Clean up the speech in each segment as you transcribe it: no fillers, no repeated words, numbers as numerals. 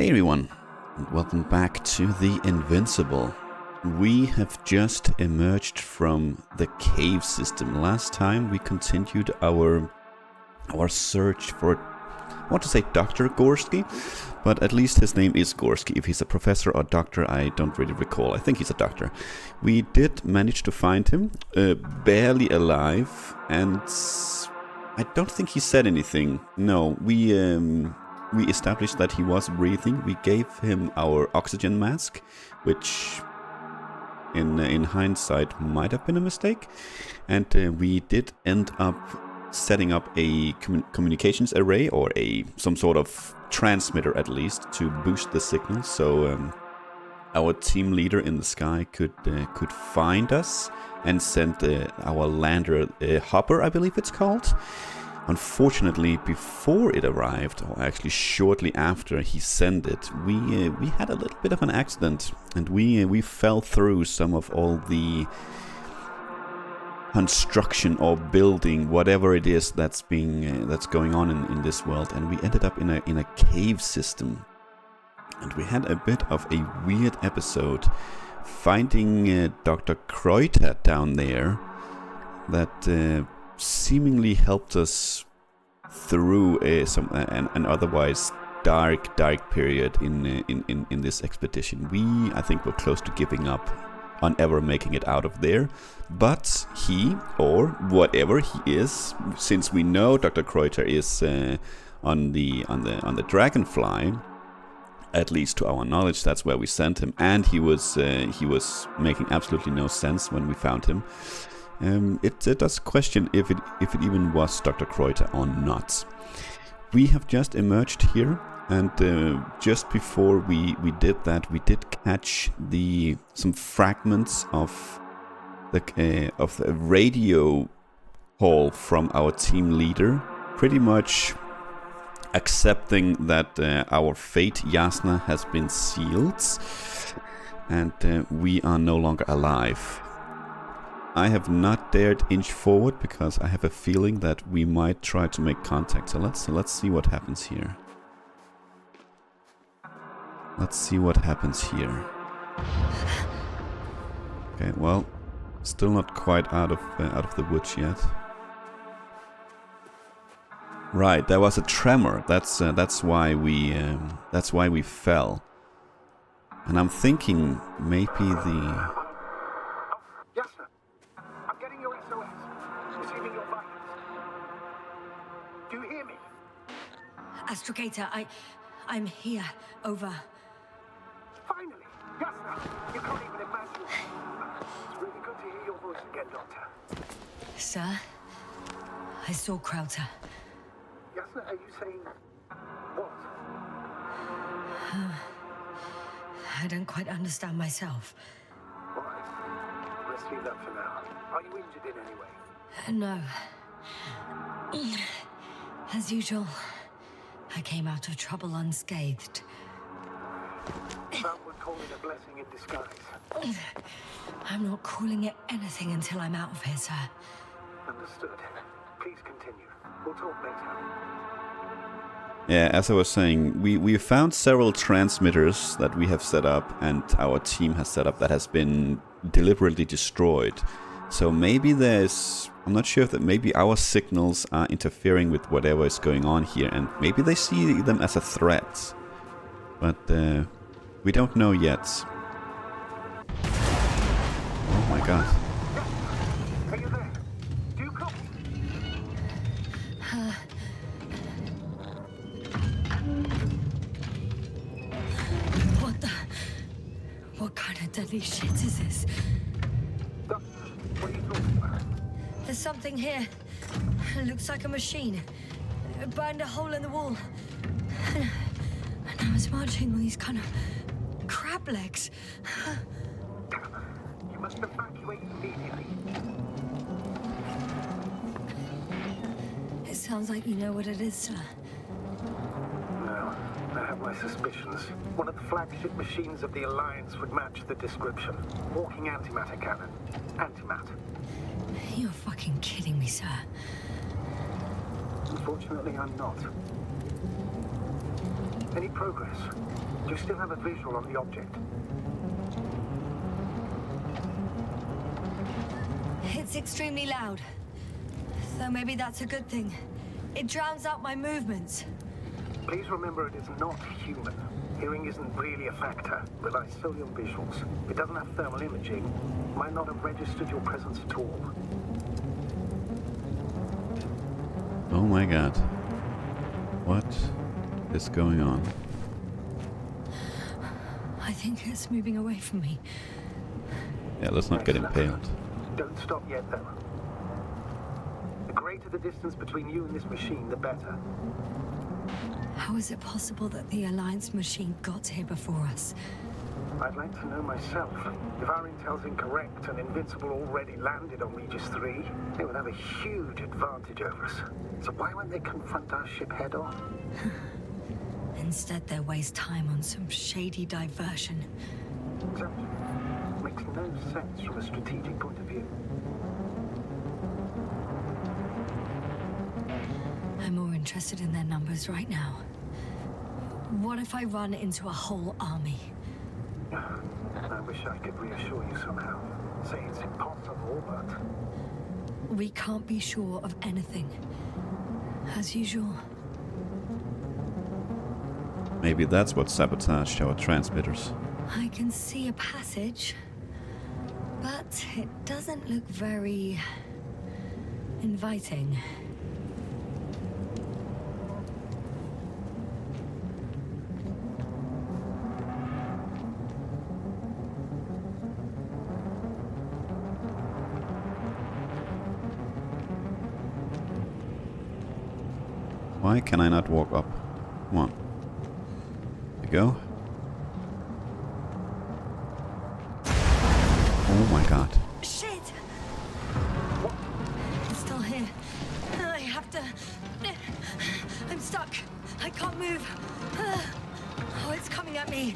Hey everyone, and welcome back to the Invincible. We have just emerged from the cave system. Last time we continued our search for, I want to say Dr. Gorski, but at least his name is Gorski. If he's a professor or doctor, I don't really recall. I think he's a doctor. We did manage to find him, barely alive, and I don't think he said anything. No, we established that he was breathing. We gave him our oxygen mask, which in hindsight might have been a mistake. And we did end up setting up a communications array, or some sort of transmitter at least, to boost the signal, so our team leader in the sky could find us and send our lander, Hopper, I believe it's called. Unfortunately, before it arrived, or actually shortly after he sent it, we had a little bit of an accident, and we fell through some of all the construction or building, whatever it is that's going on in this world, and we ended up in a cave system, and we had a bit of a weird episode finding Dr. Kreuter down there that seemingly helped us through an otherwise dark period in this expedition. We, I think, were close to giving up on ever making it out of there, but he, or whatever he is, since we know Dr. Kreuter is on the Dragonfly, at least to our knowledge, that's where we sent him, and he was making absolutely no sense when we found him. It does question if it even was Dr. Kreuter or not. We have just emerged here, and just before we did that, we did catch some fragments of the radio call from our team leader, pretty much accepting that our fate, Yasna, has been sealed, and we are no longer alive. I have not dared inch forward because I have a feeling that we might try to make contact. So let's see what happens here. Let's see what happens here. Okay, well, still not quite out of the woods yet. Right, there was a tremor. That's why we fell. And I'm thinking maybe the. Astrogator, I'm here. Over. Finally! Yasna! You can't even imagine. It's really good to hear your voice again, Doctor. Sir? I saw Kreuter. Yasna, are you saying what? I don't quite understand myself. All right. Let's leave that for now. Are you injured in any way? No. As usual, I came out of trouble unscathed. Some would call it a blessing in disguise. I'm not calling it anything until I'm out of here, sir. Understood. Please continue. We'll talk later. Yeah, as I was saying, we found several transmitters that we have set up and our team has set up that has been deliberately destroyed. So maybe I'm not sure if maybe our signals are interfering with whatever is going on here, and maybe they see them as a threat. But we don't know yet. Oh my god. Are you there? Do you copy? What kind of deadly shit is this? Doctor, what are you talking about? There's something here. It looks like a machine. It burned a hole in the wall. And I was marching on these kind of crab legs. You must evacuate immediately. It sounds like you know what it is, sir. No, I have my suspicions. One of the flagship machines of the Alliance would match the description. Walking antimatter cannon. Antimatter. You're fucking kidding me, sir. Unfortunately, I'm not. Any progress? Do you still have a visual on the object? It's extremely loud. So maybe that's a good thing. It drowns out my movements. Please remember it is not human. Hearing isn't really a factor. Relies solely on visuals. If it doesn't have thermal imaging, it might not have registered your presence at all. Oh my god. What is going on? I think it's moving away from me. Yeah, let's not get impaled. Don't stop yet, though. The greater the distance between you and this machine, the better. How is it possible that the Alliance machine got here before us? I'd like to know myself. If our intel's incorrect and Invincible already landed on Regis 3, they would have a huge advantage over us. So why won't they confront our ship head on? Instead, they waste time on some shady diversion. Exactly. Makes no sense from a strategic point of view. I'm more interested in their numbers right now. What if I run into a whole army? I wish I could reassure you somehow. Say it's impossible, but... We can't be sure of anything. As usual. Maybe that's what sabotaged our transmitters. I can see a passage, but it doesn't look very inviting. Why can I not walk up? Come on. There you go. Oh my god. Shit! It's still here. I have to... I'm stuck. I can't move. Oh, it's coming at me.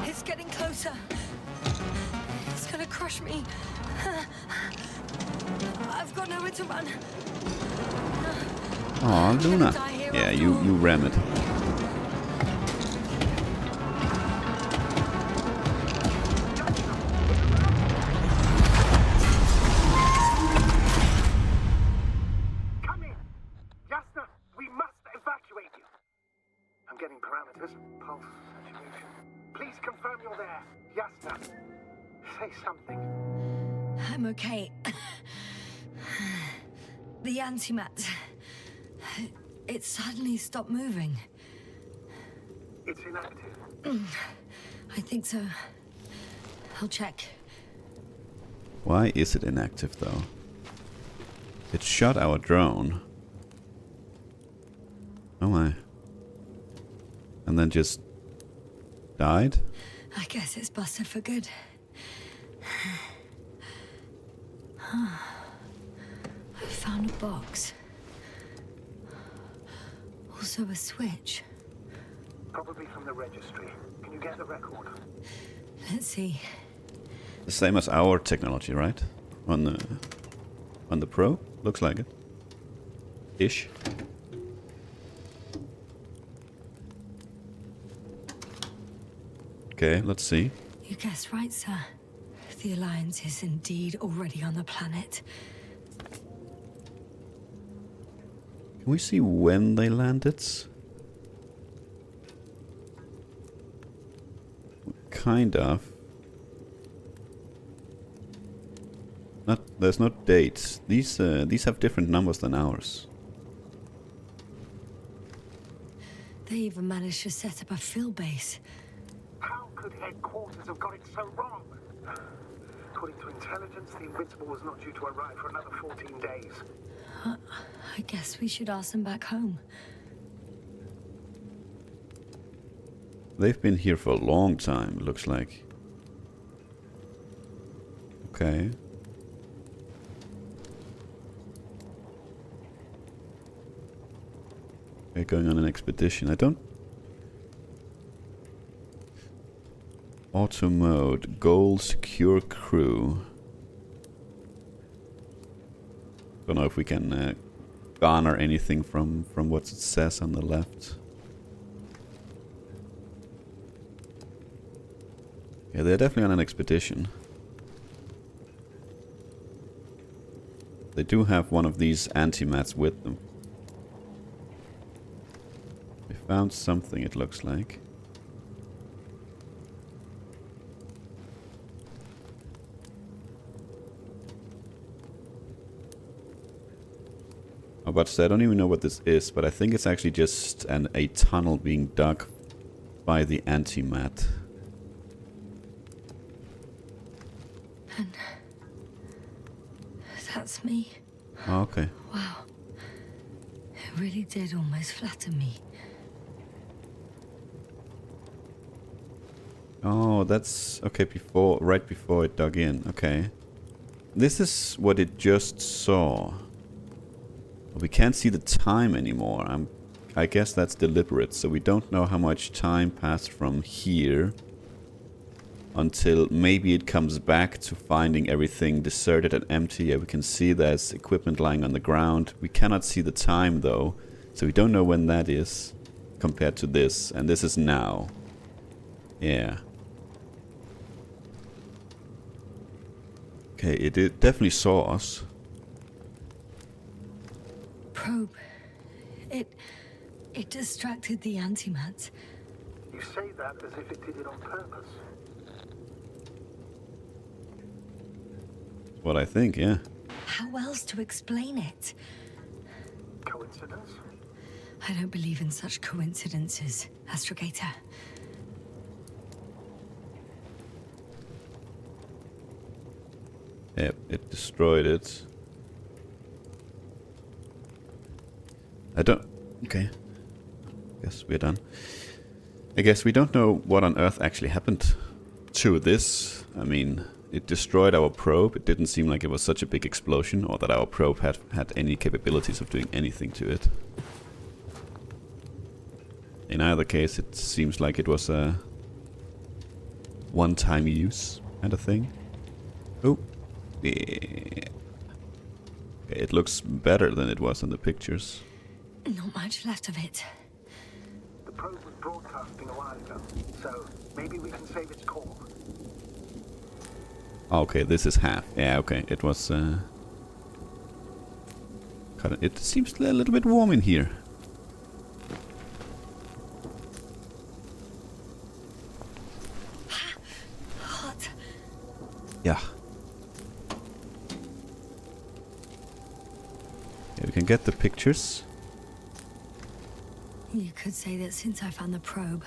It's getting closer. It's gonna crush me. I've got nowhere to run. Aw, Luna. Yeah, you ram it. Come in! Jasna, we must evacuate you. I'm getting parameters. Pulse, saturation. Please confirm you're there. Jasna, say something. I'm okay. The antimat. It suddenly stopped moving. It's inactive. I think so. I'll check. Why is it inactive though? It shot our drone. Oh my. And then just died? I guess it's busted for good. I found a box. Also a switch. Probably from the registry. Can you get the record? Let's see. The same as our technology, right? On the Pro? Looks like it. Ish. Okay, let's see. You guessed right, sir. The Alliance is indeed already on the planet. Can we see when they landed? Kind of. There's no dates. These have different numbers than ours. They even managed to set up a field base. How could headquarters have got it so wrong? According to intelligence, the Invincible was not due to arrive for another 14 days. I guess we should ask them back home. They've been here for a long time, looks like. Okay. They're going on an expedition. I don't... Auto mode. Goal, secure crew. Don't know if we can garner anything from what it says on the left. Yeah, they're definitely on an expedition. They do have one of these antimats with them. We found something, it looks like. Oh, but I don't even know what this is, but I think it's actually just a tunnel being dug by the antimat. And that's me. Oh, okay. Wow. It really did almost flatter me. Oh, that's okay. Right before it dug in. Okay, this is what it just saw. We can't see the time anymore. I guess that's deliberate. So we don't know how much time passed from here until maybe it comes back to finding everything deserted and empty. Yeah, we can see there's equipment lying on the ground. We cannot see the time though, so we don't know when that is compared to this. And this is now. Yeah. Okay, it definitely saw us. Probe. It distracted the antimat. You say that as if it did it on purpose. What I think, yeah. How else to explain it? Coincidence? I don't believe in such coincidences, Astrogator. Yep, it destroyed it. I don't... Okay. Guess we're done. I guess we don't know what on earth actually happened to this. I mean, it destroyed our probe. It didn't seem like it was such a big explosion, or that our probe had any capabilities of doing anything to it. In either case, it seems like it was a one-time use kind of thing. Oh. Yeah. It looks better than it was in the pictures. Not much left of it. The probe was broadcasting a while ago, so maybe we can save its call. Okay, this is half. Yeah, okay. It was it seems a little bit warm in here. Hot. Yeah. Yeah, we can get the pictures. You could say that since I found the probe,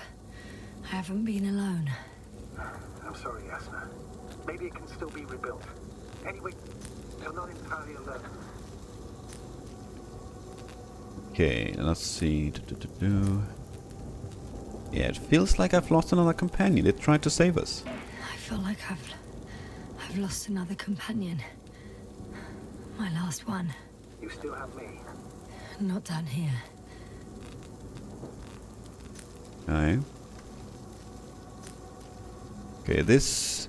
I haven't been alone. I'm sorry, Yasna. Maybe it can still be rebuilt. Anyway, you're not entirely alone. Okay, let's see. Yeah, it feels like I've lost another companion. It tried to save us. I feel like I've lost another companion. My last one. You still have me. Not down here. Okay. Okay, this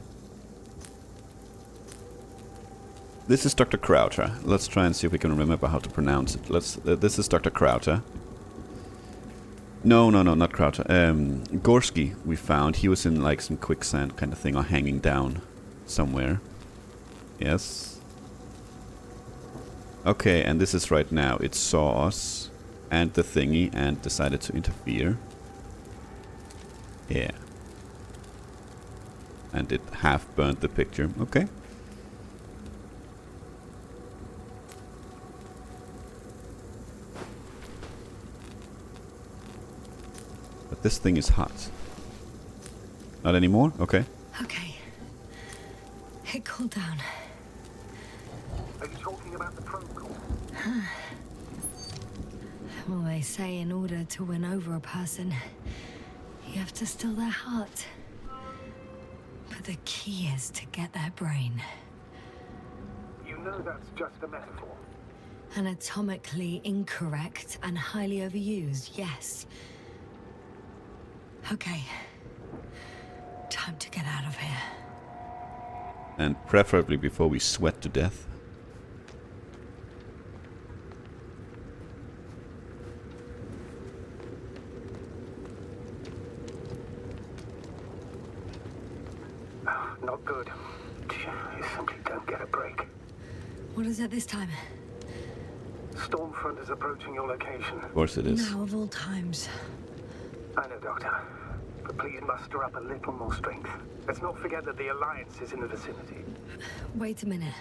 is Dr. Crowther. Let's try and see if we can remember how to pronounce it. This is Dr. Crowther. No, not Crowther. Gorski we found. He was in like some quicksand kind of thing, or hanging down somewhere. Yes. Okay, and this is right now. It saw us and the thingy and decided to interfere. Yeah. And it half burnt the picture. Okay. But this thing is hot. Not anymore? Okay. Okay. It cooled down. Are you talking about the probe call? Well, they say in order to win over a person, you have to still their heart. But the key is to get their brain. You know that's just a metaphor. Anatomically incorrect and highly overused, yes. Okay. Time to get out of here. And preferably before we sweat to death. get a break. What is it this time? Stormfront is approaching your location. Of course it is. Now of all times. I know, Doctor. But please muster up a little more strength. Let's not forget that the Alliance is in the vicinity. Wait a minute.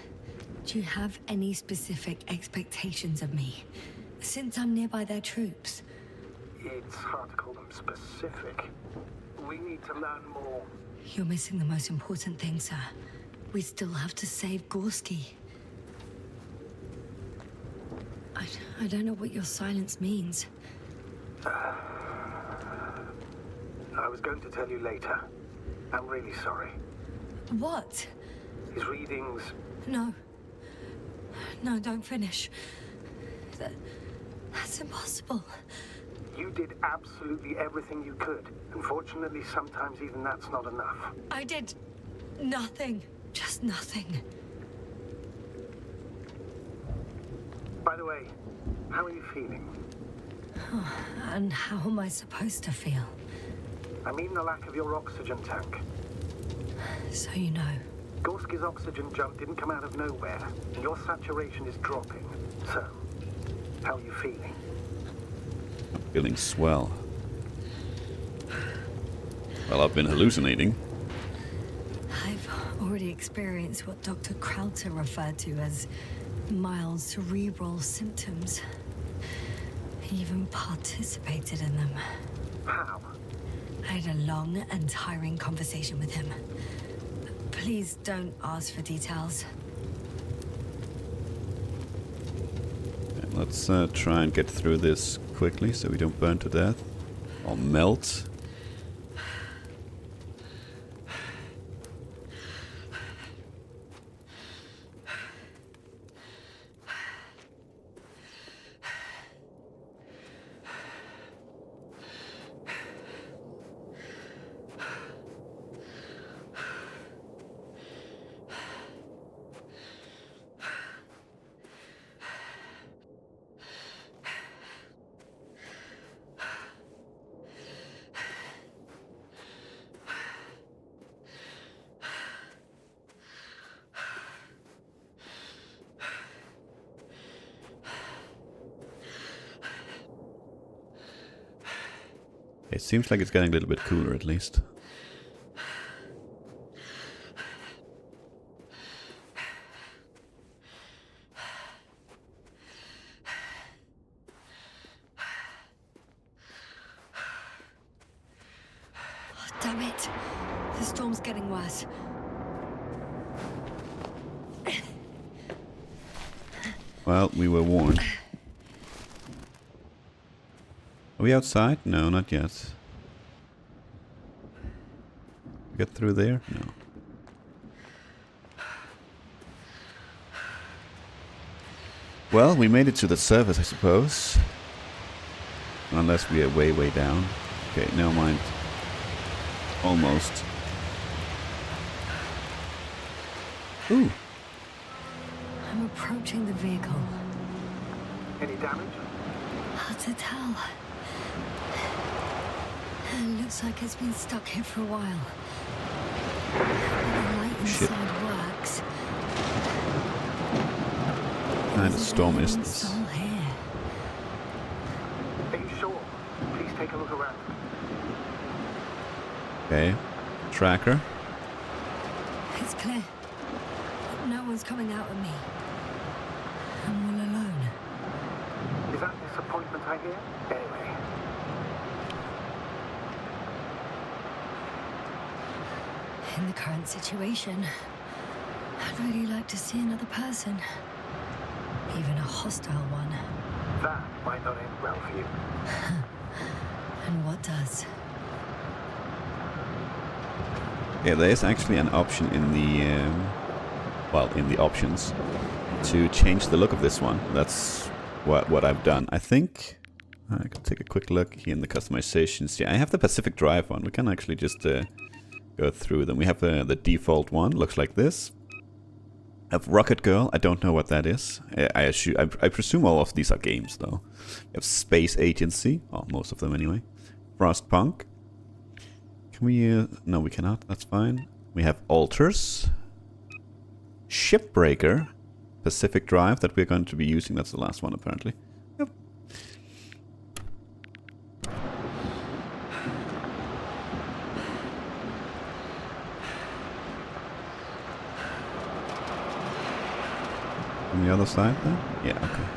Do you have any specific expectations of me? Since I'm nearby their troops. It's hard to call them specific. We need to learn more. You're missing the most important thing, sir. We still have to save Gorski. I don't know what your silence means. I was going to tell you later. I'm really sorry. What? His readings... No. No, don't finish. That's impossible. You did absolutely everything you could. Unfortunately, sometimes even that's not enough. I did nothing. Just nothing. By the way, how are you feeling? And how am I supposed to feel? I mean the lack of your oxygen tank. So you know. Gorski's oxygen jump didn't come out of nowhere, and your saturation is dropping. So, how are you feeling? Feeling swell. Well, I've been hallucinating. I've already experienced what Dr. Krauter referred to as mild cerebral symptoms. He even participated in them. How? I had a long and tiring conversation with him. Please don't ask for details. Let's try and get through this quickly so we don't burn to death or melt. It seems like it's getting a little bit cooler at least. Oh, damn it. The storm's getting worse. Well, we were warned. Are we outside? No, not yet. Get through there? No. Well, we made it to the surface, I suppose. Unless we are way, way down. Okay, never mind. Almost. Ooh. I'm approaching the vehicle. Any damage? Hard to tell. It looks like it's been stuck here for a while. The light inside works. What kind of storm is There's this? soul here. Are you sure? Please take a look around. Okay. Tracker. It's clear. No one's coming out of me. I'm all alone. Is that disappointment I hear? Anyway. In the current situation, I'd really like to see another person. Even a hostile one. That might not end well for you. And what does? Yeah, there is actually an option in the well, in the options to change the look of this one. That's what I've done. I think I can take a quick look here in the customizations. Yeah, I have the Pacific Drive one. We can actually just go through them. We have the default one. Looks like this. I have Rocket Girl. I don't know what that is. I presume all of these are games though. We have Space Agency. Oh, most of them anyway. Frostpunk. Can we... no, we cannot. That's fine. We have Alters. Shipbreaker. Pacific Drive that we're going to be using. That's the last one, apparently. Yep. On the other side then? Yeah, okay.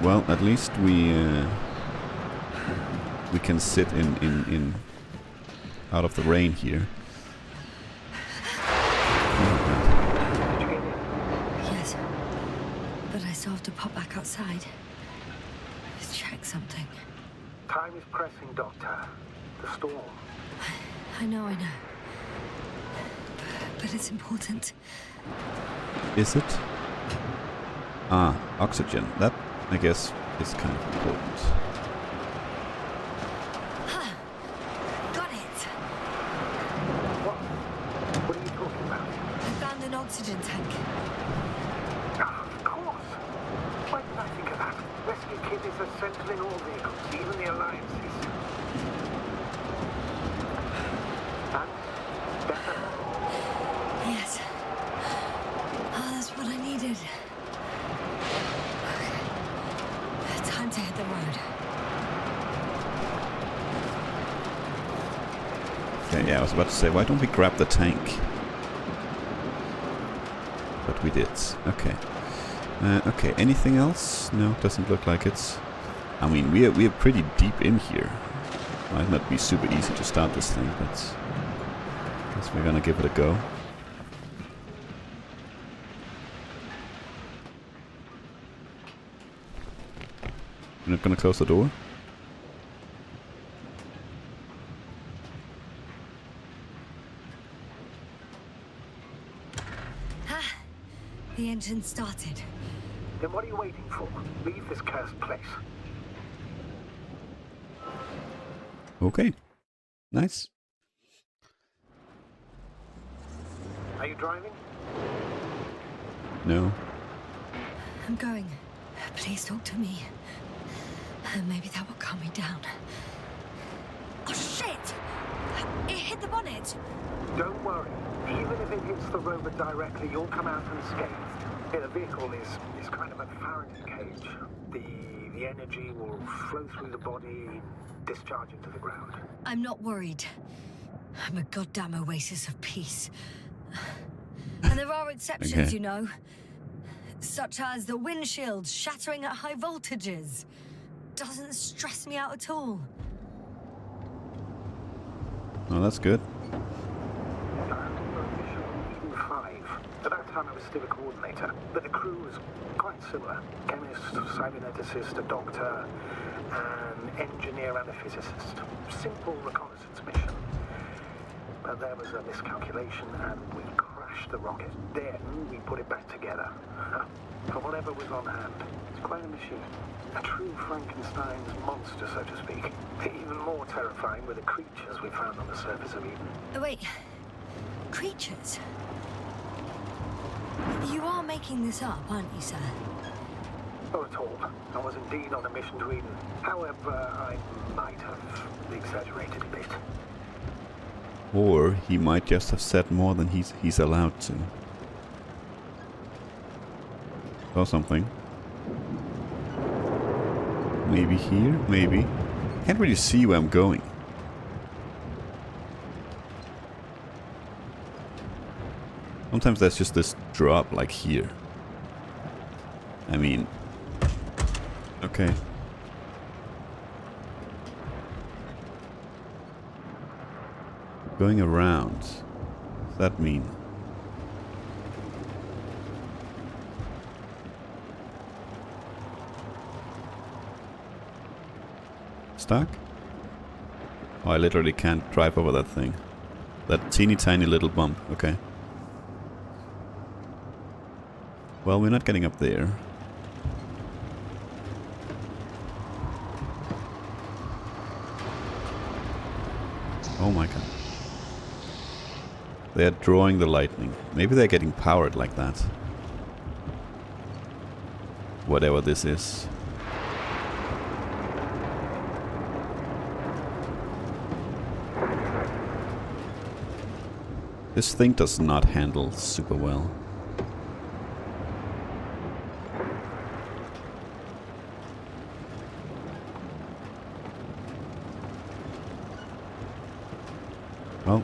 Well, at least we can sit in out of the rain here. Yes, but I still have to pop back outside. Let's check something. Time is pressing, Doctor. The storm. I know. But it's important. Is it? Ah, oxygen. That, I guess, is kind of important. Got it! What are you talking about? I found an oxygen tank. Of course. Why did I think of that? Rescue Kit is essential in all vehicles, even the Alliances. And? Better? Yes. Oh, that's what I needed. Okay. Time to hit the road. Okay, yeah, I was about to say, why don't we grab the tank? But we did. Okay. Okay, anything else? No, doesn't look like it's... I mean, we are pretty deep in here. Might not be super easy to start this thing, but... I guess we're gonna give it a go. You're not gonna close the door? The engine started. Then what are you waiting for? Leave this cursed place. Okay. Nice. Are you driving? No. I'm going. Please talk to me. Maybe that will calm me down. Oh, shit! It hit the bonnet! Don't worry. Even if it hits the rover directly, you'll come out unscathed. Yeah, the vehicle is kind of a Faraday cage. The energy will flow through the body, discharge into the ground. I'm not worried. I'm a goddamn oasis of peace. And there are exceptions, Okay. you know. Such as the windshield shattering at high voltages. Doesn't stress me out at all. Oh, that's good. Mission 5. At that time I was still a coordinator, but the crew was quite similar. Chemist, cyberneticist, a doctor, an engineer and a physicist. Simple reconnaissance mission. But there was a miscalculation and we crashed the rocket. Then we put it back together. For whatever was on hand. It's quite a machine. A true Frankenstein's monster, so to speak. Even more terrifying were the creatures we found on the surface of Eden. Oh, wait. Creatures? You are making this up, aren't you, sir? Not at all. I was indeed on a mission to Eden. However, I might have exaggerated a bit. Or he might just have said more than he's allowed to. Or something. Maybe here? Maybe. Can't really see where I'm going. Sometimes there's just this drop like here. I mean... Okay. Going around. What's that mean? Stuck? Oh, I literally can't drive over that thing. That teeny tiny little bump. Okay. Well, we're not getting up there. Oh my god. They're drawing the lightning. Maybe they're getting powered like that. Whatever this is. This thing does not handle super well. Well,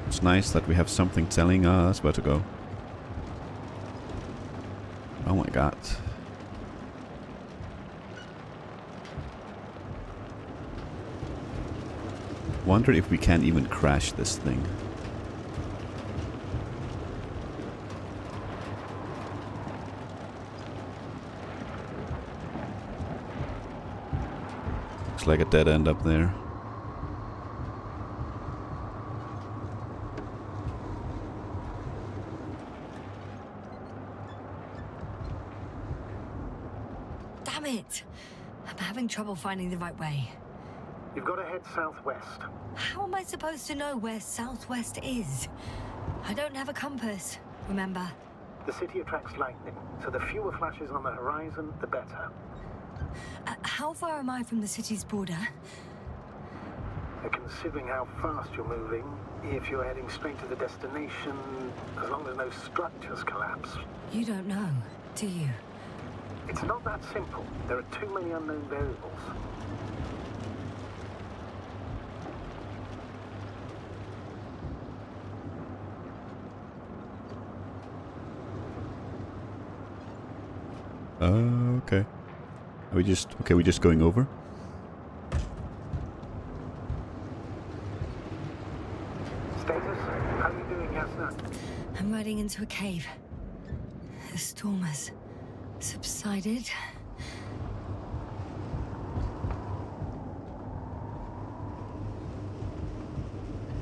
it's nice that we have something telling us where to go. Oh my god. Wonder if we can even crash this thing. Looks like a dead end up there. Damn it! I'm having trouble finding the right way. You've got to head southwest. How am I supposed to know where southwest is? I don't have a compass, remember? The city attracts lightning, so the fewer flashes on the horizon, the better. How far am I from the city's border? Considering how fast you're moving, if you're heading straight to the destination, as long as no structures collapse. You don't know, do you? It's not that simple. There are too many unknown variables. Okay. Are we just we're just going over? Status? How are you doing, Yasna? I'm riding into a cave. The storm has subsided.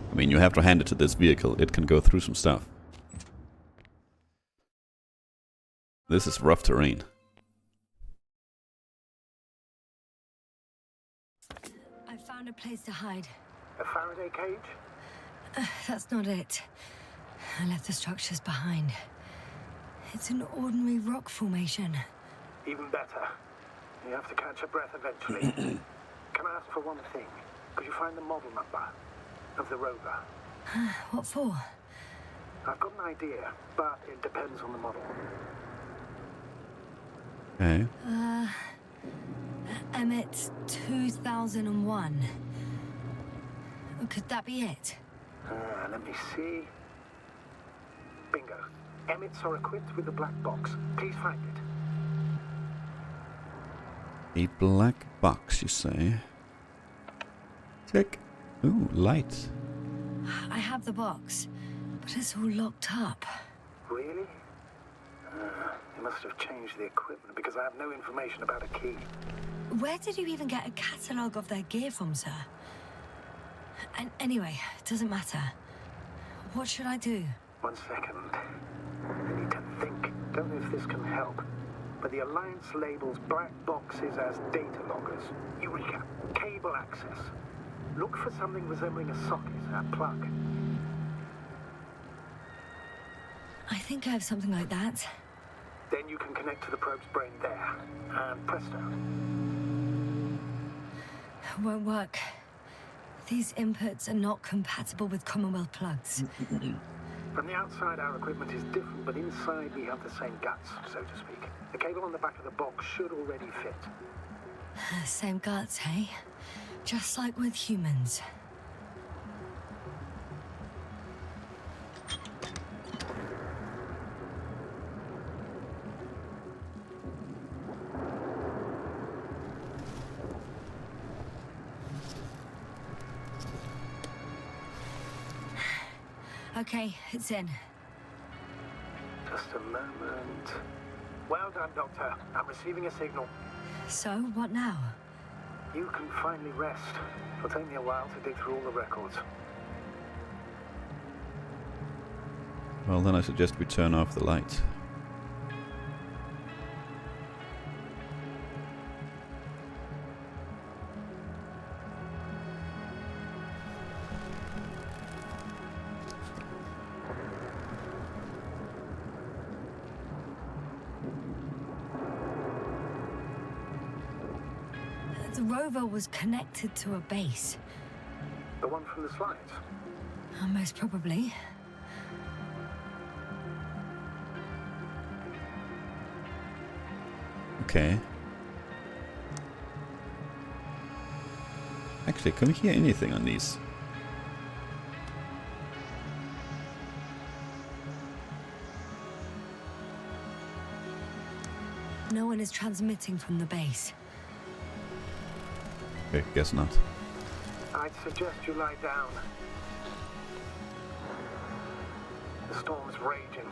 I mean, you have to hand it to this vehicle. It can go through some stuff. This is rough terrain. I found a place to hide. A Faraday cage? That's not it. I left the structures behind. It's an ordinary rock formation. Even better. You have to catch your breath eventually. Can I ask for one thing? Could you find the model number of the rover? What for? I've got an idea, but it depends on the model. Okay. Emmett 2001. Could that be it? Let me see. Bingo. Emmets are equipped with a black box. Please find it. A black box, you say? Check. Ooh, light. I have the box, but it's all locked up. Really? They must have changed the equipment because I have no information about a key. Where did you even get a catalogue of their gear from, sir? And anyway, it doesn't matter. What should I do? 1 second. I need to think. Don't know if this can help. But the Alliance labels black boxes as data loggers. Eureka! Cable access. Look for something resembling a socket, a plug. I think I have something like that. Then you can connect to the probe's brain there. And presto. Won't work. These inputs are not compatible with Commonwealth plugs. From the outside, our equipment is different, but inside we have the same guts, so to speak. The cable on the back of the box should already fit. Same guts, hey? Just like with humans. Okay, it's in. Just a moment. Well done, Doctor. I'm receiving a signal. So, what now? You can finally rest. It'll take me a while to dig through all the records. Well, then I suggest we turn off the light. The rover was connected to a base. The one from the slides? Most probably. Okay. Actually, can we hear anything on these? No one is transmitting from the base. Okay, guess not. I'd suggest you lie down. The storm's raging.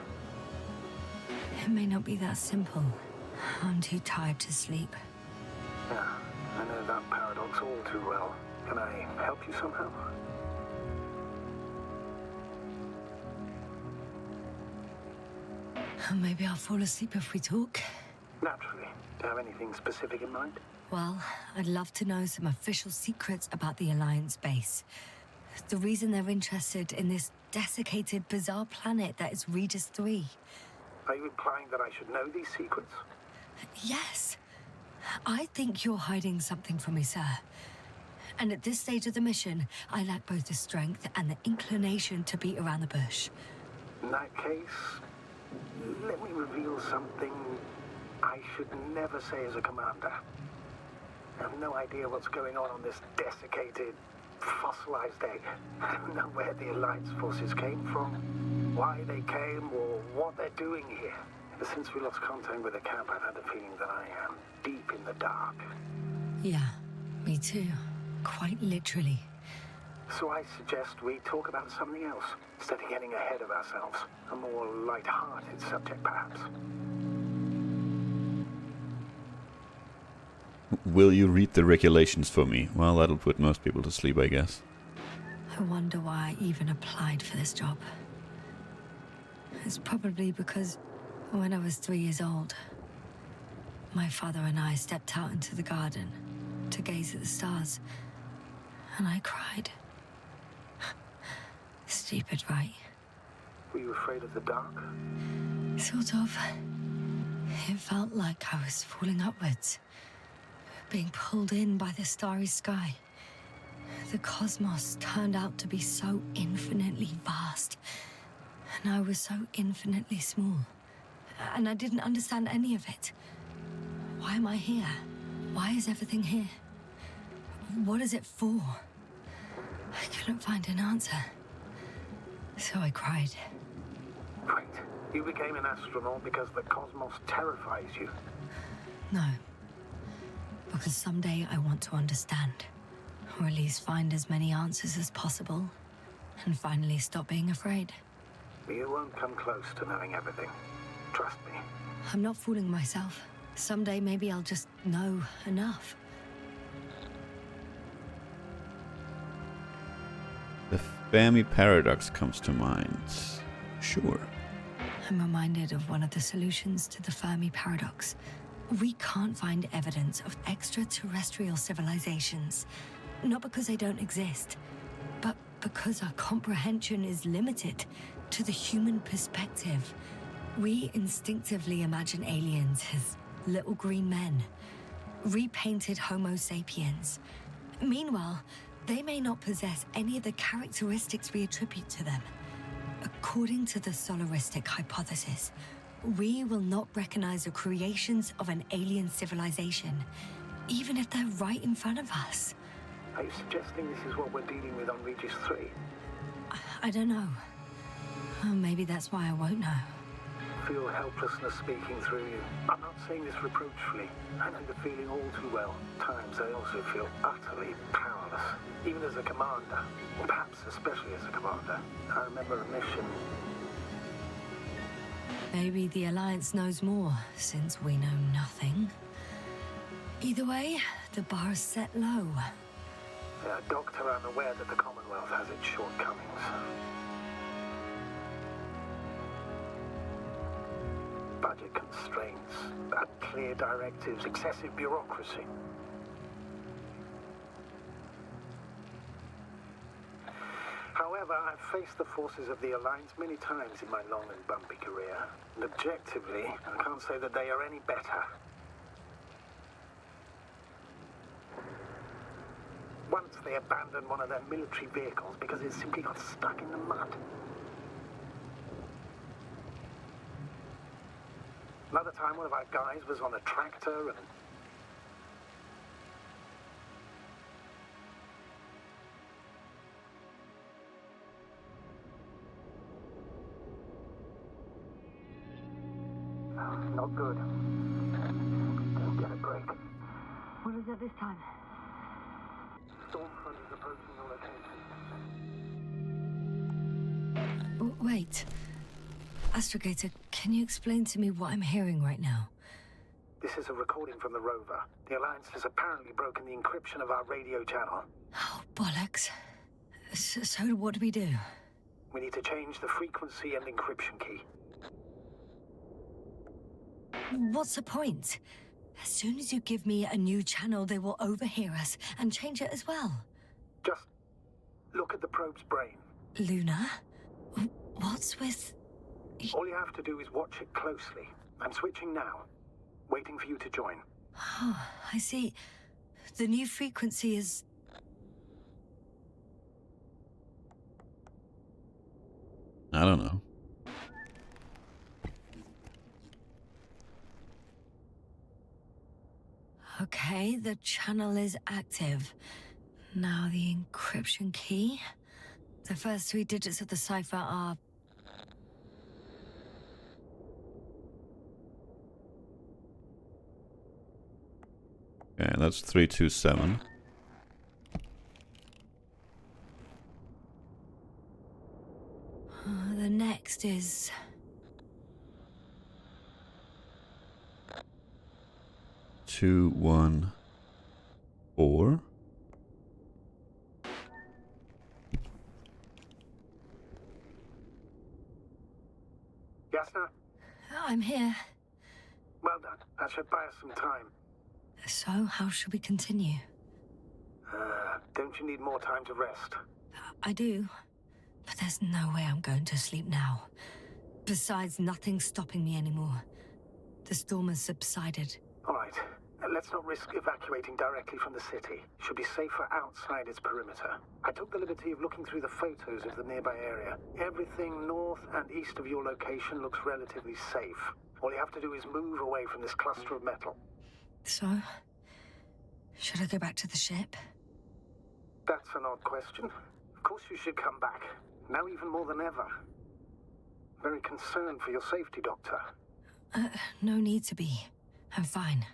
It may not be that simple. I'm too tired to sleep. Yeah, I know that paradox all too well. Can I help you somehow? Maybe I'll fall asleep if we talk. Naturally. Do you have anything specific in mind? Well, I'd love to know some official secrets about the Alliance base. The reason they're interested in this desiccated, bizarre planet that is Regis 3. Are you implying that I should know these secrets? Yes. I think you're hiding something from me, sir. And at this stage of the mission, I lack both the strength and the inclination to beat around the bush. In that case, let me reveal something I should never say as a commander. I have no idea what's going on this desiccated, fossilized egg. I don't know where the Alliance forces came from, why they came, or what they're doing here. Ever since we lost contact with the camp, I've had the feeling that I am deep in the dark. Yeah, me too. Quite literally. So I suggest we talk about something else, instead of getting ahead of ourselves. A more light-hearted subject, perhaps. Will you read the regulations for me? Well, that'll put most people to sleep, I guess. I wonder why I even applied for this job. It's probably because when I was 3 years old, my father and I stepped out into the garden to gaze at the stars, and I cried. Stupid, right? Were you afraid of the dark? Sort of. It felt like I was falling upwards, being pulled in by the starry sky. The cosmos turned out to be so infinitely vast, and I was so infinitely small. And I didn't understand any of it. Why am I here? Why is everything here? What is it for? I couldn't find an answer. So I cried. Great. You became an astronaut because the cosmos terrifies you. No. Because someday I want to understand. Or at least find as many answers as possible. And finally stop being afraid. You won't come close to knowing everything. Trust me. I'm not fooling myself. Someday maybe I'll just know enough. The Fermi paradox comes to mind. Sure. I'm reminded of one of the solutions to the Fermi paradox. We can't find evidence of extraterrestrial civilizations. Not because they don't exist, but because our comprehension is limited to the human perspective. We instinctively imagine aliens as little green men, repainted Homo sapiens. Meanwhile, they may not possess any of the characteristics we attribute to them. According to the solaristic hypothesis, we will not recognize the creations of an alien civilization, even if they're right in front of us. Are you suggesting this is what we're dealing with on Regis 3? I don't know. Maybe that's why I won't know. Feel helplessness speaking through you. I'm not saying this reproachfully. I know the feeling all too well. Times I also feel utterly powerless, even as a commander, or perhaps especially as a commander. I remember a mission. Maybe the Alliance knows more, since we know nothing. Either way, the bar is set low. Doctor, I'm aware that the Commonwealth has its shortcomings. Budget constraints, unclear directives, excessive bureaucracy. However, I've faced the forces of the Alliance many times in my long and bumpy career. And objectively, I can't say that they are any better. Once they abandoned one of their military vehicles because it simply got stuck in the mud. Another time, one of our guys was on a tractor and... Not good. Don't get a break. What is it this time? Stormfront is approaching your location. Wait. Astrogator, can you explain to me what I'm hearing right now? This is a recording from the rover. The Alliance has apparently broken the encryption of our radio channel. Oh, bollocks. So what do we do? We need to change the frequency and encryption key. What's the point? As soon as you give me a new channel, they will overhear us and change it as well. Just look at the probe's brain. Luna? What's with... All you have to do is watch it closely. I'm switching now. Waiting for you to join. Oh, I see. The new frequency is... I don't know. Okay, the channel is active. Now the encryption key. The first 3 digits of the cipher are... Okay, that's 327. The next is... 214. Yasna? I'm here. Well done. That should buy us some time. So, how should we continue? Don't you need more time to rest? I do. But there's no way I'm going to sleep now. Besides, nothing's stopping me anymore. The storm has subsided. All right. Let's not risk evacuating directly from the city. Should be safer outside its perimeter. I took the liberty of looking through the photos of the nearby area. Everything north and east of your location looks relatively safe. All you have to do is move away from this cluster of metal. So, should I go back to the ship? That's an odd question. Of course you should come back. Now even more than ever. Very concerned for your safety, Doctor. No need to be. I'm fine.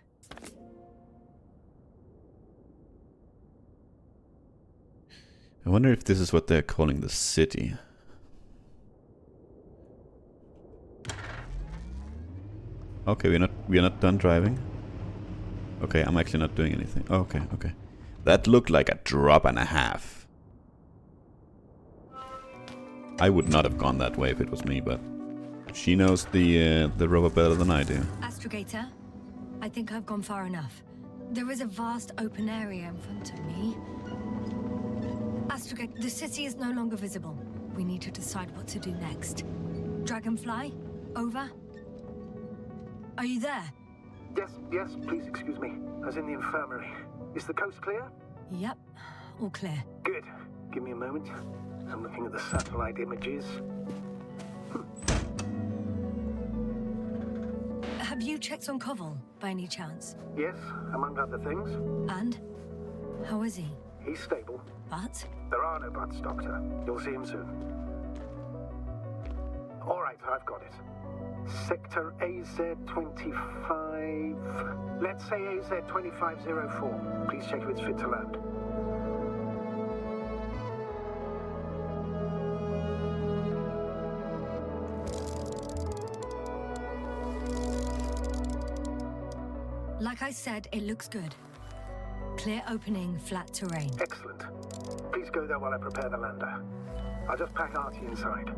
I wonder if this is what they're calling the city. Okay, we're not done driving. Okay, I'm actually not doing anything. Okay. That looked like a drop and a half. I would not have gone that way if it was me, but she knows the rover better than I do. Astrogator, I think I've gone far enough. There is a vast open area in front of me. Astrogator, the city is no longer visible. We need to decide what to do next. Dragonfly, over. Are you there? Yes, please excuse me. I was in the infirmary. Is the coast clear? Yep, all clear. Good. Give me a moment. I'm looking at the satellite images. Have you checked on Koval, by any chance? Yes, among other things. And? How is he? He's stable. But? There are no buts, Doctor. You'll see him soon. All right, I've got it. Sector AZ-25... Let's say AZ-2504. Please check if it's fit to land. Like I said, it looks good. Clear opening, flat terrain. Excellent. Please go there while I prepare the lander. I'll just pack Artie inside.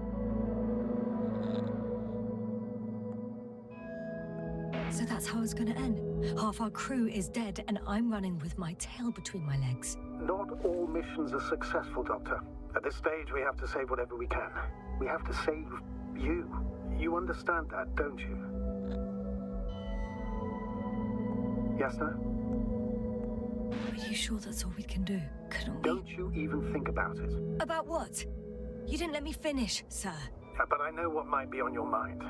So that's how it's gonna end. Half our crew is dead, and I'm running with my tail between my legs. Not all missions are successful, Doctor. At this stage, we have to save whatever we can. We have to save you. You understand that, don't you? Yasna? Are you sure that's all we can do? Couldn't we? Don't you even think about it. About what? You didn't let me finish, sir. But I know what might be on your mind.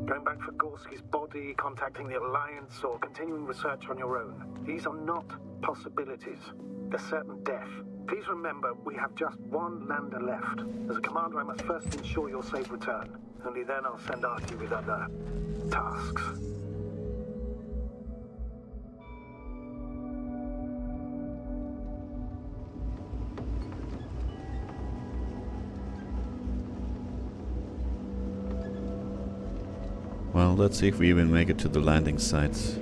Going back for Gorski's body, contacting the Alliance, or continuing research on your own. These are not possibilities. They're certain death. Please remember, we have just one lander left. As a commander, I must first ensure your safe return. Only then I'll send Archie with other tasks. Well, let's see if we even make it to the landing site.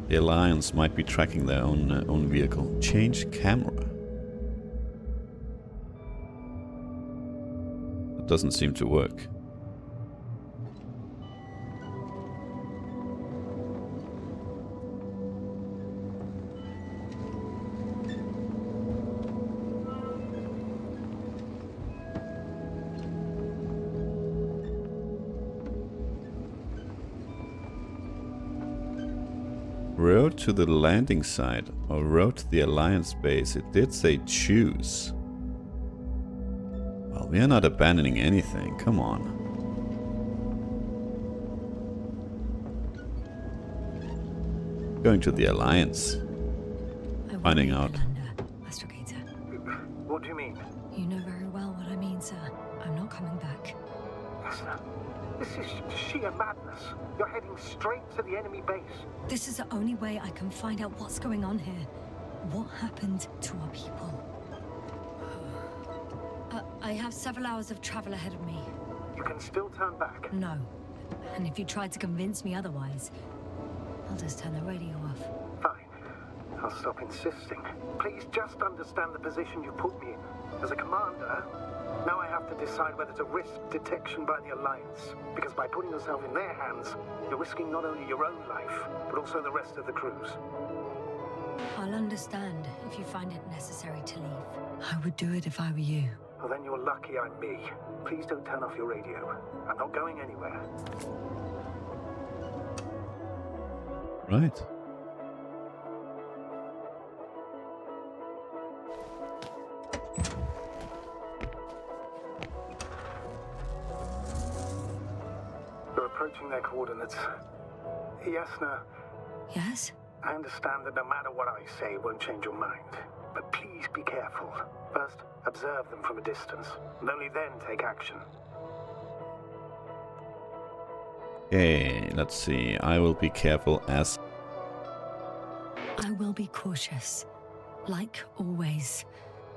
The Alliance might be tracking their own vehicle. Change camera. That doesn't seem to work. Road to the landing site, or road to the Alliance base. It did say choose. Well, we are not abandoning anything. Come on. Going to the Alliance. Finding out. Astrogator. What do you mean? You know very well what I mean, sir. I'm not coming back. Yasna, this is sheer madness. You're heading straight to the enemy base. This is the only way I can find out what's going on here. What happened to our people? I have several hours of travel ahead of me. You can still turn back. No. And if you try to convince me otherwise, I'll just turn the radio off. Fine. I'll stop insisting. Please just understand the position you put me in. As a commander, now I have to decide whether to risk detection by the Alliance. Because by putting yourself in their hands, you're risking not only your own life, but also the rest of the crew's. I'll understand if you find it necessary to leave. I would do it if I were you. Well, then you're lucky I'm me. Please don't turn off your radio. I'm not going anywhere. Right. We're approaching their coordinates. Yasna, Yes? I understand that no matter what I say, it won't change your mind. But please be careful. First, observe them from a distance, and only then take action. Okay, let's see. I will be careful as... I will be cautious. Like always.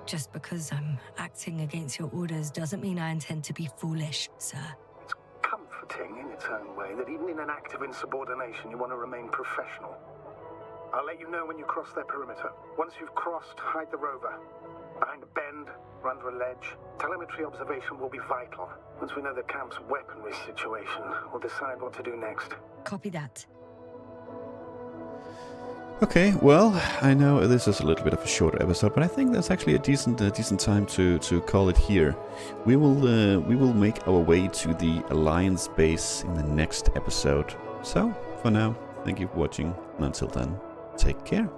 Just because I'm acting against your orders doesn't mean I intend to be foolish, sir. It's comforting in its own way that even in an act of insubordination, you want to remain professional. I'll let you know when you cross their perimeter. Once you've crossed, hide the rover. Behind a bend, or under a ledge. Telemetry observation will be vital. Once we know the camp's weaponry situation, we'll decide what to do next. Copy that. Okay, well, I know this is a little bit of a shorter episode, but I think that's actually a decent time to call it here. We will make our way to the Alliance base in the next episode. So, for now, thank you for watching, and until then, take care.